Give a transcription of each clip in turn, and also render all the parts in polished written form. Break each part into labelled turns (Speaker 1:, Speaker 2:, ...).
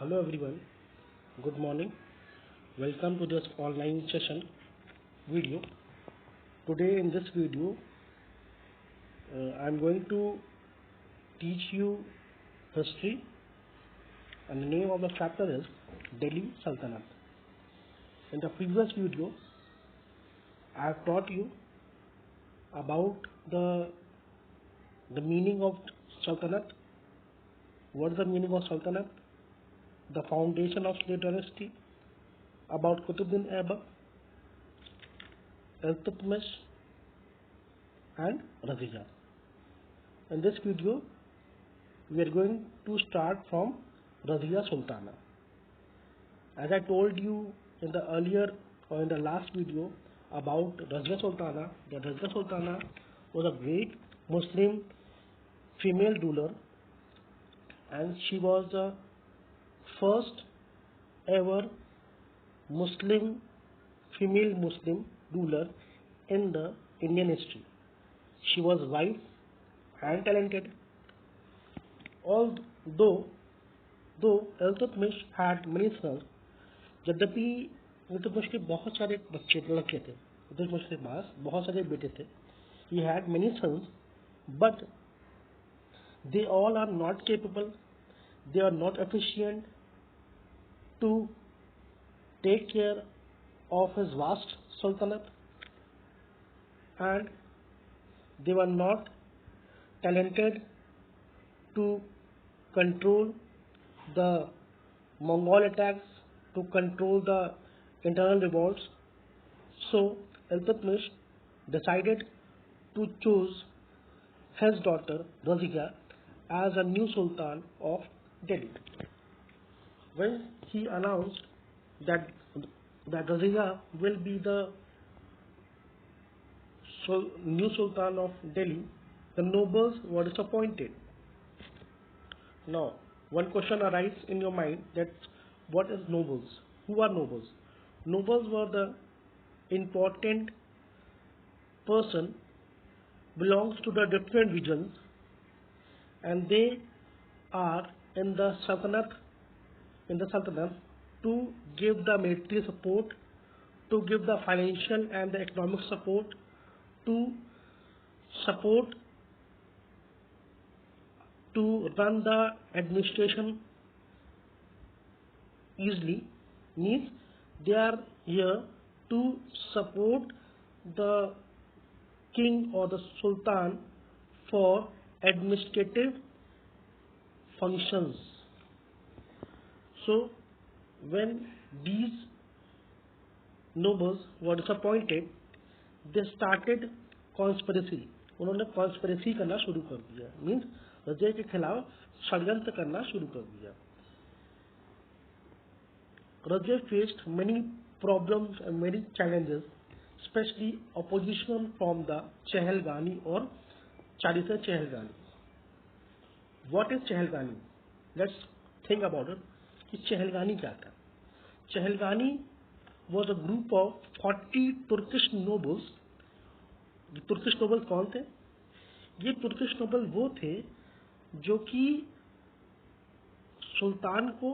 Speaker 1: Hello everyone, good morning. Welcome to this online session video. Today in this video, I'm going to teach you history, and the name of the chapter is Delhi Sultanate. In the previous video, I have taught you about the meaning of Sultanate. What is the meaning of Sultanate? The foundation of Slave dynasty, about Qutbuddin Aibak, Iltutmish and Razia. In this video, we are going to start from Razia Sultana. As I told you in the earlier or in the last video about Razia Sultana, that Razia Sultana was a great Muslim female ruler, and she was the first ever female Muslim ruler in the Indian history. She was wise and talented. Although Iltutmish had many sons, यद्यपि इल्तुतमिश के बहुत सारे लड़के थे, इल्तुतमिश के पास बहुत सारे बेटे थे. He had many sons, but they all are not capable, they are not efficient to take care of his vast sultanate, and they were not talented to control the Mongol attacks, to control the internal revolts. So Iltutmish decided to choose his daughter Razia as a new sultan of Delhi. When he announced that Razia will be the new sultan of Delhi, the nobles were disappointed. Now, one question arises in your mind, that what is nobles? Who are nobles? Nobles were the important person belongs to the different regions, and they are in the sultanate to give the military support, to give the financial and the economic support, to support to run the administration easily. Means they are here to support the king or the sultan for administrative functions. So when these nobles were disappointed, they started conspiracy. उन्होंने conspiracy करना शुरू कर दिया. Means Razia के खिलाफ षड्यंत्र करना शुरू कर दिया. Razia faced many problems and many challenges, especially opposition from the Chehelgani or Charisa Chehelgani. What is Chehelgani? Let's think about it. कि Chehelgani क्या था? Chehelgani was a group of 40 Turkish nobles. ये तुर्किश नोबल कौन थे? ये Turkish Nobel वो थे जो कि सुल्तान को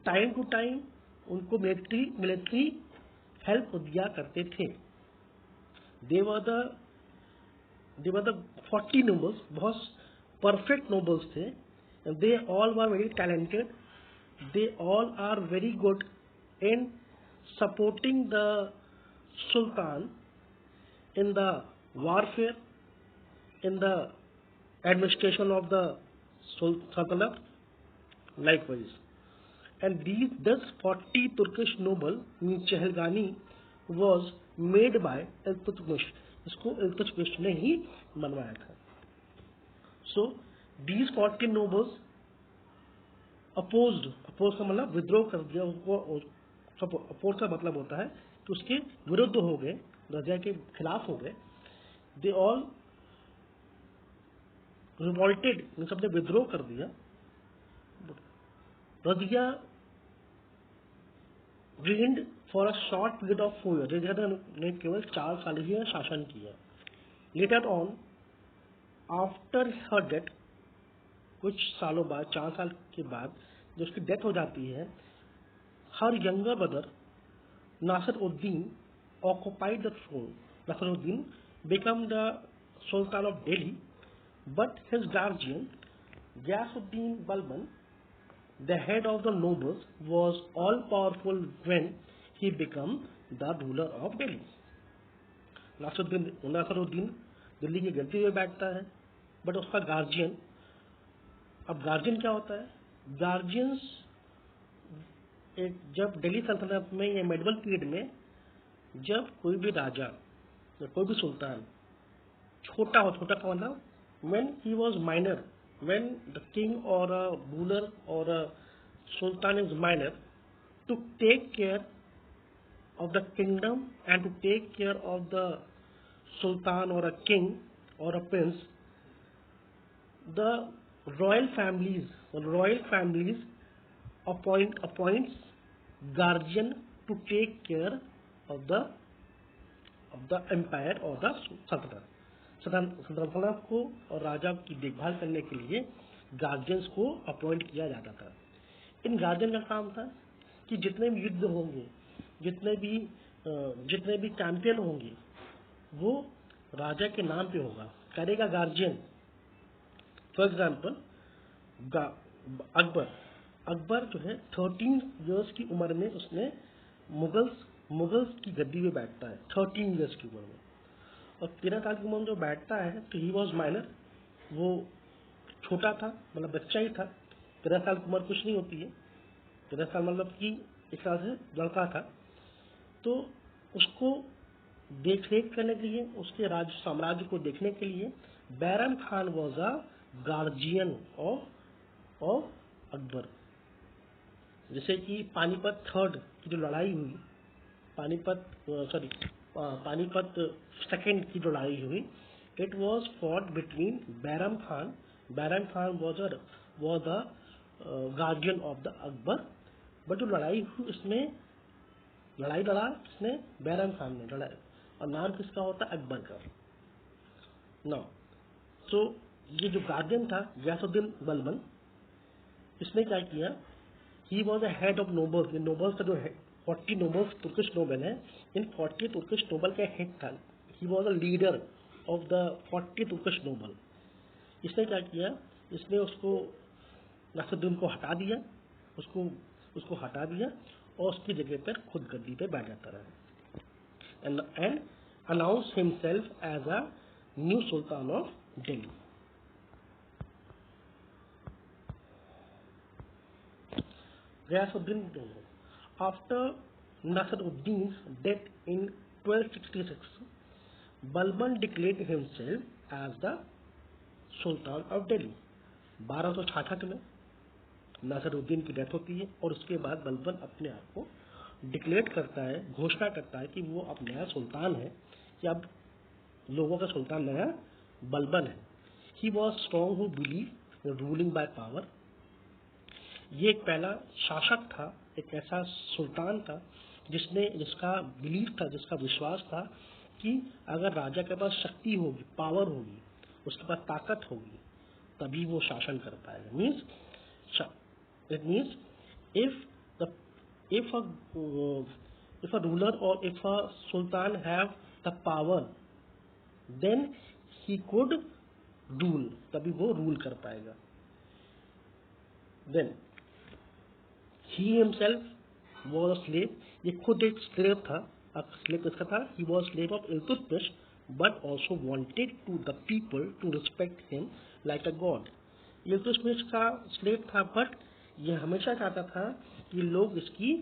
Speaker 1: टाइम टू टाइम उनको मिलिट्री हेल्प दिया करते थे. They were the 40 nobles, बहुत perfect nobles थे, and they all were very talented. They all are very good in supporting the sultan in the warfare, in the administration of the sultanate, likewise. And this 40 Turkish noble, means Chehelgani, was made by Iltutmish. इसको इल्तुतमिश ने ही बनवाया था. So these 40 nobles opposed का मतलब विद्रोह कर दिया. उनको अपोज का मतलब होता है कि उसके विरुद्ध हो गए, रज़िया के खिलाफ हो गए. They all revolted, सबने विद्रोह कर दिया. Razia reigned for a short period of 4 years. Razia ने केवल 4 साल ही शासन किया. Later on, after her death, कुछ सालों बाद, 4 साल के बाद जब उसकी डेथ हो जाती है, her younger brother Nasruddin occupied the throne. Nasruddin became the Sultan of Delhi, but his guardian Ghiyasuddin Balban, the head of the nobles, was all powerful when he became the ruler of Delhi. Nasruddin Delhi की गद्दी में बैठता है, but उसका guardian, अब guardian क्या होता है? Guardians जब दिल्ली सल्तनत में या मेडिवल पीरियड में जब कोई भी राजा या कोई भी सुल्तान छोटा का मतलब when he was minor, when the king or a ruler or a sultan is minor, to take care of the kingdom and to take care of the sultan or a king or a prince, the royal families appoints guardian to take care of the empire or the सल्तनत को और राजा की देखभाल करने के लिए guardians को appoint किया जाता था। इन गार्जियन का काम था कि जितने भी युद्ध होंगे, जितने भी चैंपियन होंगे, वो राजा के नाम पे होगा, करेगा गार्जियन। फॉर एग्जाम्पल अकबर जो है 13 इयर्स की उम्र में उसने मुगल्स की गद्दी में बैठता है, 13 इयर्स की उम्र में। और 13 साल की उम्र में जो बैठता है तो ही वॉज माइनर, वो छोटा था, मतलब बच्चा ही था। 13 साल की उम्र कुछ नहीं होती है, 13 साल मतलब कि एक साल से लड़का था। तो उसको देख रेख करने के लिए, उसके साम्राज्य को देखने के लिए Bairam Khan was a guardian of Akbar. जैसे कि पानीपत थर्ड की जो लड़ाई हुई, पानीपत सेकेंड की जो लड़ाई हुई, it was fought between Bairam Khan was the guardian of the Akbar. But जो लड़ाई हुई उसमें लड़ा इसने बैरम खान ने लड़ाई, और नाम किसका होता है? अकबर का। नो सो ये जो गार्जियन था गयासुद्दीन बलबन, इसने क्या किया? He was a head of nobles. ये नोबल्स का जो है 40 नोबल्स तुर्किश नोबल है, इन 40 तुर्किश नोबल का हेड था। He was a leader of the 40 Turkish noble. इसने क्या किया? इसने उसको नसरुद्दीन को हटा दिया, उसको हटा दिया और उसकी जगह पर खुद गद्दी पे बैठ जाता रहा and announce himself as a new sultan of Delhi. Ghiyasuddin Bello. After Nasruddin's death in 1266, Balban declared himself as the Sultan of Delhi. 1266 में नासरुद्दीन की डेथ होती है और उसके बाद बलबन अपने आप को डिक्लेयर करता है, घोषणा करता है कि वो अब नया सुल्तान है, कि अब लोगों का सुल्तान नया बलबन है। He was strong who believe ruling by power. ये एक पहला शासक था, एक ऐसा सुल्तान था जिसका बिलीफ था, जिसका विश्वास था कि अगर राजा के पास शक्ति होगी, पावर होगी, उसके पास ताकत होगी, तभी वो शासन कर पाएगा। It means if a ruler or if a sultan have the power, then he could rule, तभी वो रूल कर पाएगा। Then he himself was a slave. ये खुद एक स्लेव था। अब स्लेव किसका था? He was slave of Iltutmish, but also wanted to the people to respect him like a god. Iltutmish का स्लेव था, बट ये हमेशा चाहता था कि लोग इसकी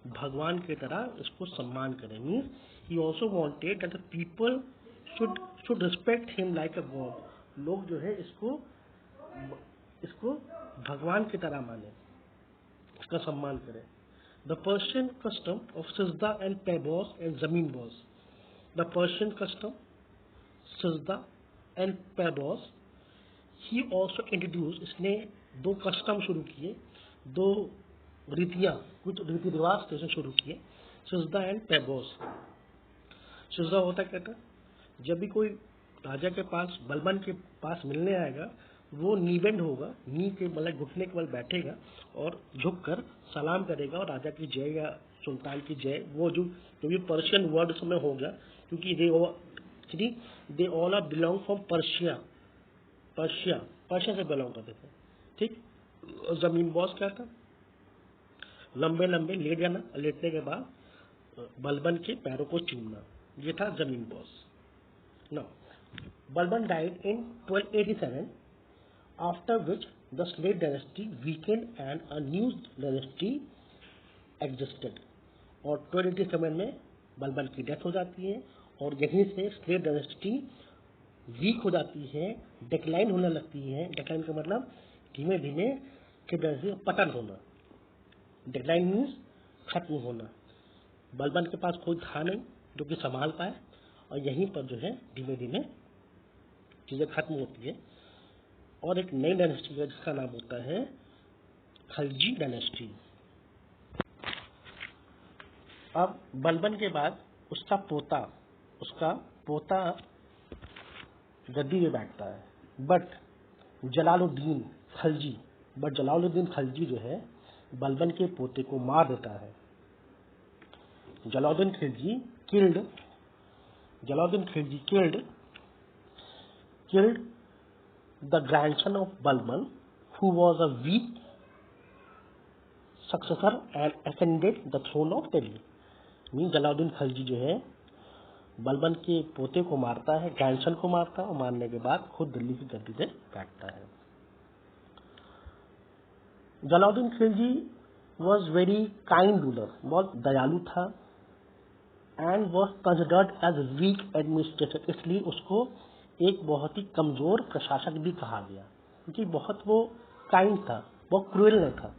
Speaker 1: भगवान की तरह इसको सम्मान करें। Means he also wanted that the people should respect him like a god. लोग जो है इसको भगवान की तरह माने, इसका सम्मान करें। The Persian custom of Sizda and Pebos and Zameen Boss. The Persian custom, Sizda and Pebos, he also introduced, इसने दो कस्टम शुरू किए, दो रीतियाँ, कुछ रीति रिवाज से शुरू किए, सिजदा एंड पेबोस। सिजदा होता क्या था? जब भी कोई राजा के पास, बलबन के पास मिलने आएगा, वो नी बेंड होगा, नी के मतलब घुटने के बल बैठेगा और झुककर सलाम करेगा और राजा की जय या सुल्तान की जय, वो जो भी पर्शियन वर्ड में हो गया, क्योंकि they all are belong from Persia से बिलोंग करते थे। ठीक। जमीन बॉस क्या था? लंबे लंबे लेट जाना, लेटने के बाद बलबन के पैरों को चूमना, ये था जमीन boss. Now Balban died in 1287, after which the slave dynasty weakened and a new dynasty existed। और 1287 में बलबन की डेथ हो जाती है और यहीं से स्लेव डायनेस्टी वीक हो जाती है, डिक्लाइन होने लगती है। डिक्लाइन का मतलब धीमे धीमे स्लेव डायनेस्टी का पतन होना। डिक्लाइन मीन्स खत्म होना। बलबन के पास कोई था नहीं जो कि संभाल पाए और यहीं पर जो है धीमे धीमे चीजें खत्म होती है और एक नई डायनेस्टी है जिसका नाम होता है खलजी डायनेस्टी। अब बलबन के बाद उसका पोता गद्दी में बैठता है, बट जलालुद्दीन खलजी जो है बलबन के पोते को मार देता है। Jalaluddin Khilji killed the grandson of Balban, who was a weak successor and ascended the throne of Delhi। Mean Jalaluddin Khilji जो है बलबन के पोते को मारता है, ग्रैंडसन को मारता है और मारने के बाद खुद दिल्ली की गद्दी पे बैठता है। Jalaluddin Khilji was very kind ruler, बहुत दयालु था, and was considered as weak administrator, इसलिए उसको एक बहुत ही कमजोर प्रशासक भी कहा गया, क्योंकि बहुत वो काइंड था, बहुत क्रूएल नहीं था।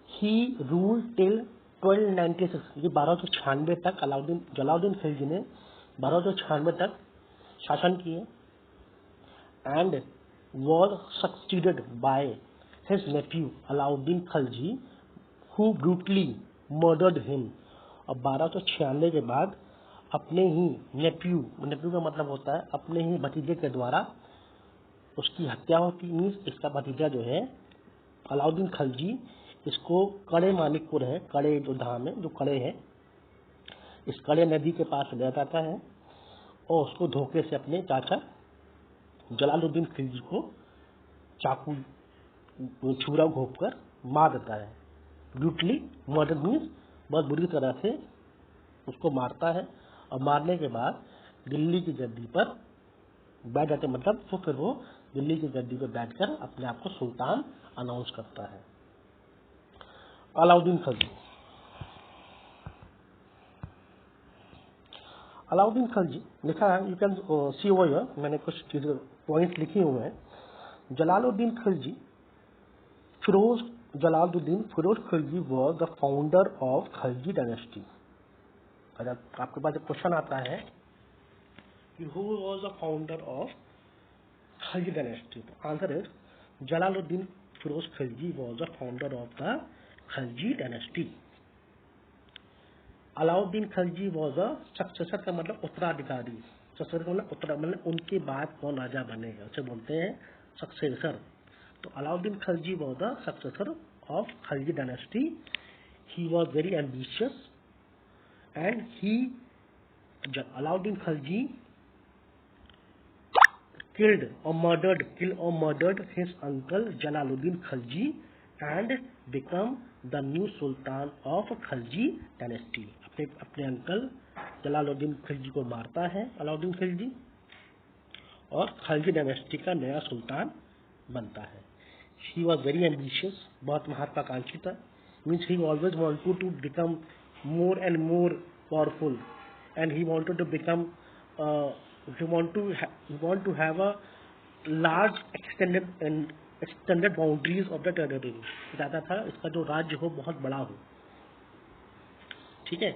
Speaker 1: ही रूल टिल 1296, ये 1296 तक जलालुद्दीन खिलजी ने 1296 तक शासन किए, and was succeeded by his Neiphiu Alauddin Khilji who brutally murdered him. और 1296 के बाद अपने ही नेफ्यू का मतलब होता है अपने ही भतीजे के द्वारा उसकी हत्या होती। मीन्स इसका भतीजा जो है अलाउद्दीन खिलजी, इसको कड़े मानिकपुर है, कड़े जो धाम है, जो कड़े है, इस कड़े नदी के पास ले जाता है और उसको धोखे से अपने चाचा जलालुद्दीन खिलजी को चाकू छुरा घोंप कर मार देता है। ब्रूटली मर्डर मीन्स बहुत बुरी तरह से उसको मारता है और मारने के बाद दिल्ली की गद्दी पर बैठ जाते, मतलब तो फिर वो दिल्ली की गद्दी पर बैठकर अपने आप को सुल्तान अनाउंस करता है। अलाउद्दीन खिलजी लिखा है, you can see over here, मैंने कुछ चीजें पॉइंट लिखे हुए हैं। Jalaluddin Firoz Khilji was the founder of Khilji dynasty. अगर आपके पास एक क्वेश्चन आता है कि who was the founder of Khilji dynasty, तो answer is Jalaluddin Firoz Khilji was the founder of the Khilji dynasty. Alauddin Khilji was a successor का मतलब उत्तराधिकारी, सक्सेसर का मतलब उनके बाद कौन राजा बनेगा उसे बोलते हैं सक्सेसर। तो Alauddin Khilji was the successor of Khilji dynasty. He was very ambitious and Alauddin Khilji killed or murdered his uncle Jalaluddin Khilji and become the new Sultan of Khilji dynasty। अपने अंकल जलालुद्दीन खिलजी को मारता है अलाउद्दीन खिलजी और खिलजी डायनेस्टी का नया सुल्तान बनता है। He was very ambitious, बहुत महत्वाकांक्षी था, means he always wanted to become more and more powerful and he wanted to become he want to have a large extended boundaries of the territory। चाहता था इसका जो राज्य हो बहुत बड़ा हो, ठीक है।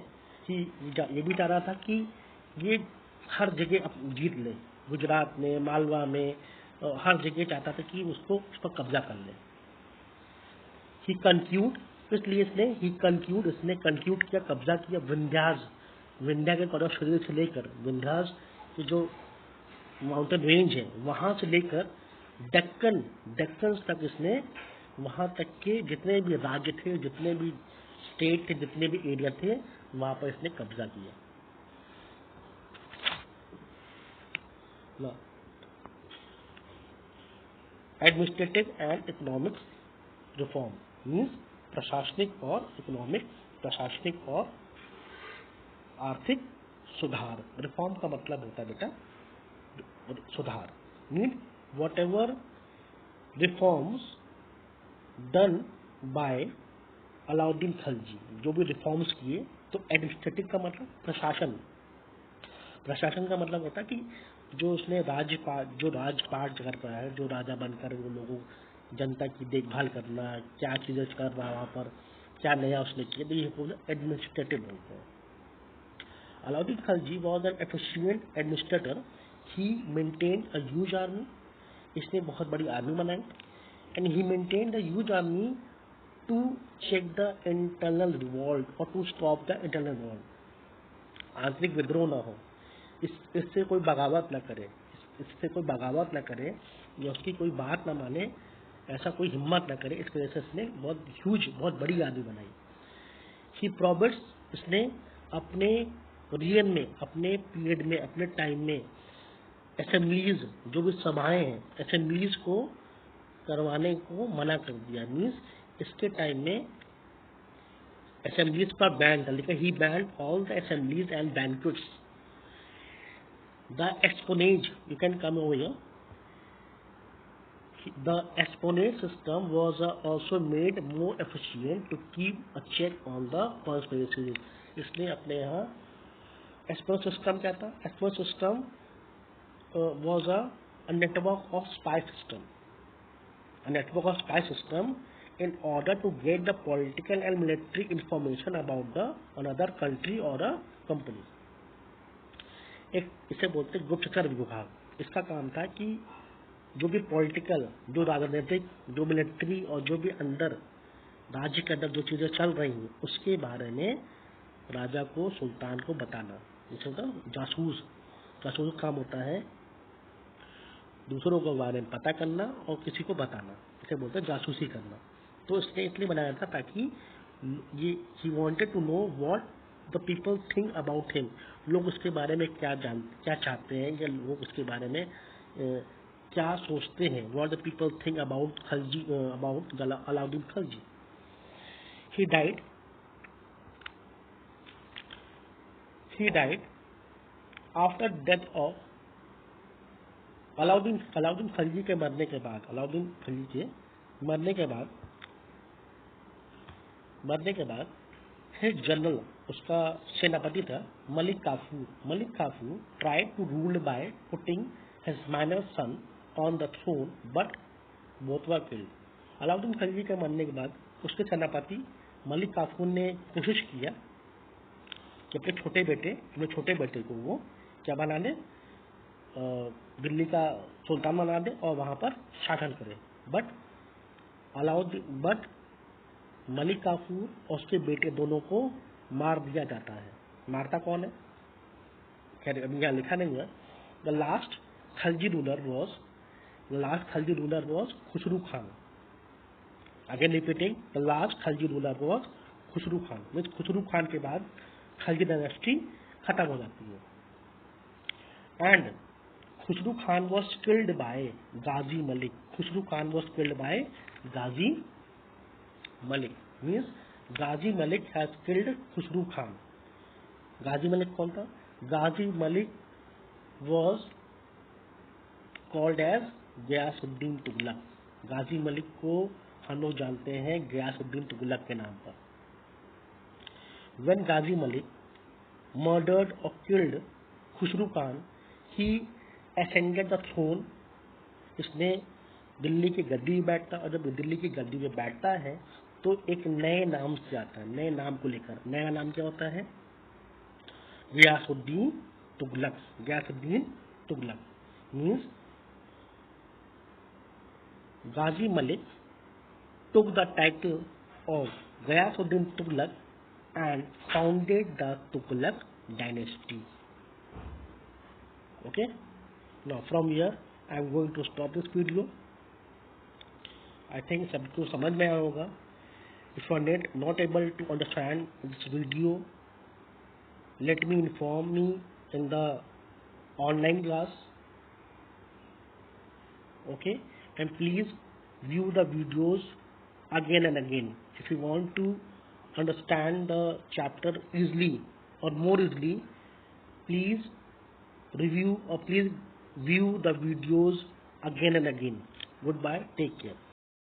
Speaker 1: ये भी चाह रहा था कि ये हर जगह जीत ले, गुजरात में, मालवा में, हर जगह चाहता था कि उस पर कब्जा कर ले। ही कंक्यूड, इसलिए इसने कंक्यूड किया, कब्जा किया विंध्या के कौरव शरीर से लेकर विंध्यास की जो माउंटेन रेंज है, वहाँ से लेकर डेक्कन तक इसने वहाँ तक के जितने भी राज्य थे, जितने भी स्टेट थे, जितने भी एरिया थे, वहाँ पर इसने कब्जा किया। Administrative and economic reform means प्रशासनिक और आर्थिक सुधार। रिफॉर्म का मतलब होता है बेटा सुधार। Mean what ever reforms done by Alauddin Khilji, जो भी रिफॉर्म्स किए। तो एडमिनिस्ट्रेटिव का मतलब प्रशासन का मतलब होता है कि जो उसने राजपाट कर रहा है, जो राजा बनकर वो लोगों जनता की देखभाल करना, क्या चीजें कर रहा है वहाँ पर, क्या नया उसने किया, तो ये एडमिनिस्ट्रेटिव बोलते हैं। Alauddin Khilji was an efficient administrator. He maintained a huge army. इसने बहुत बड़ी आर्मी बनाई। And he maintained a huge army to check the internal revolt और to stop the internal revolt. आंतरिक विद्रोह न हो, इससे कोई बगावत न करे या उसकी कोई बात न माने, ऐसा कोई हिम्मत न करे। इस वजह से इसने बहुत बड़ी आर्मी बनाई। ही प्रॉबिट्स, इसने अपने रीजन में, अपने पीरियड में, अपने टाइम में असेंबलीज, जो भी सभाएं हैं, असेंबलीज को करवाने को मना कर दिया। मीन्स इसके टाइम में असेंबलीज पर बैन था, लेकिन he banned all the assemblies and banquets. The espionage, you can come over here. The Espionage system was also made more efficient to keep a check on the conspiracy. इसलिए अपने यहाँ Espionage system क्या था? Espionage system was a network of spy system. A network of spy system in order to get the political and military information about the another country or a company. एक इसे बोलते हैं गुप्तचर विभाग। इसका काम था कि जो भी पॉलिटिकल, जो राजनीतिक, जो मिलिट्री और जो भी अंदर राज्य के अंदर जो चीजें चल रही हैं उसके बारे में राजा को, सुल्तान को बताना। जैसे होता है जासूस का काम होता है दूसरों के बारे में पता करना और किसी को बताना, इसे बोलते हैं जासूसी करना। तो इसलिए बनाया था ताकि ये he wanted to know what the people think about him. लोग उसके बारे में क्या चाहते हैं, या लोग उसके बारे में क्या सोचते हैं। What the people think about Khilji, about Alauddin Khilji. He died after death of Alauddin Khilji के मरने के बाद हिज जनरल, उसका सेनापति था Malik Kafur tried to rule by putting his minor son on the throne, but both were killed. Alauddin Khilji के मरने के बाद उसके सेनापति मलिक काफूर ने कोशिश किया कि अपने छोटे बेटे को वो क्या बना दे, दिल्ली का सुल्तान बना दे और वहां पर शासन करे। बट मलिक काफूर और उसके बेटे दोनों को मार दिया जाता है। मारता कौन है, खैर अभी यहाँ लिखा नहीं है। The last Khilji ruler was Khusru Khan. Again repeating, the last Khilji ruler was Khusru Khan. Means Khusru Khan के बाद खिलजी डायनेस्टी खत्म हो जाती है। And Khusru Khan was killed by Ghazi Malik. Means Ghazi Malik has killed Khusru Khan. Ghazi Malik कौन था? Ghazi Malik was called as Ghiyasuddin Tughlaq. Ghazi Malik को हम लोग जानते हैं गयासुद्दीन तुगलक के नाम पर। When Ghazi Malik murdered or killed Khusru Khan, he ascended the throne. इसने दिल्ली की गद्दी में बैठता, और जब दिल्ली की गद्दी में बैठता है तो एक नए नाम से आता है, नए नाम को लेकर। नया नाम क्या होता है? Ghiyasuddin Tughlaq means Ghazi Malik took the title of Ghayasuddin Tughlaq and founded the Tughlaq dynasty. Okay. Now from here I am going to stop this video. I think सबको समझ में आया होगा. If you are not able to understand this video, let me inform me in the online class. Okay, and please view the videos again and again. If you want to understand the chapter easily or more easily, please review or please view the videos again and again. Goodbye, take care.